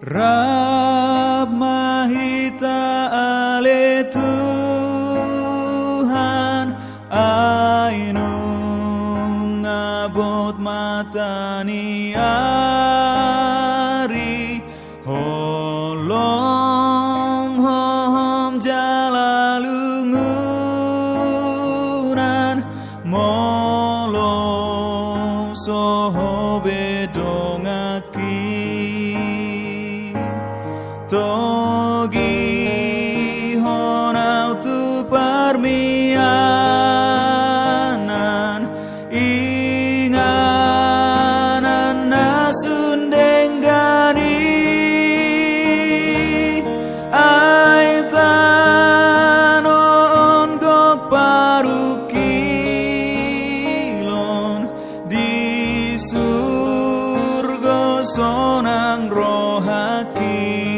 Rab mahita ale Tuhan ainung ngabot matani ari holong hom jalalungunan molong soho bedongaki togi honau tu parmianan inganan nasundenggani aitan on go parukilon di surga sonang rohaki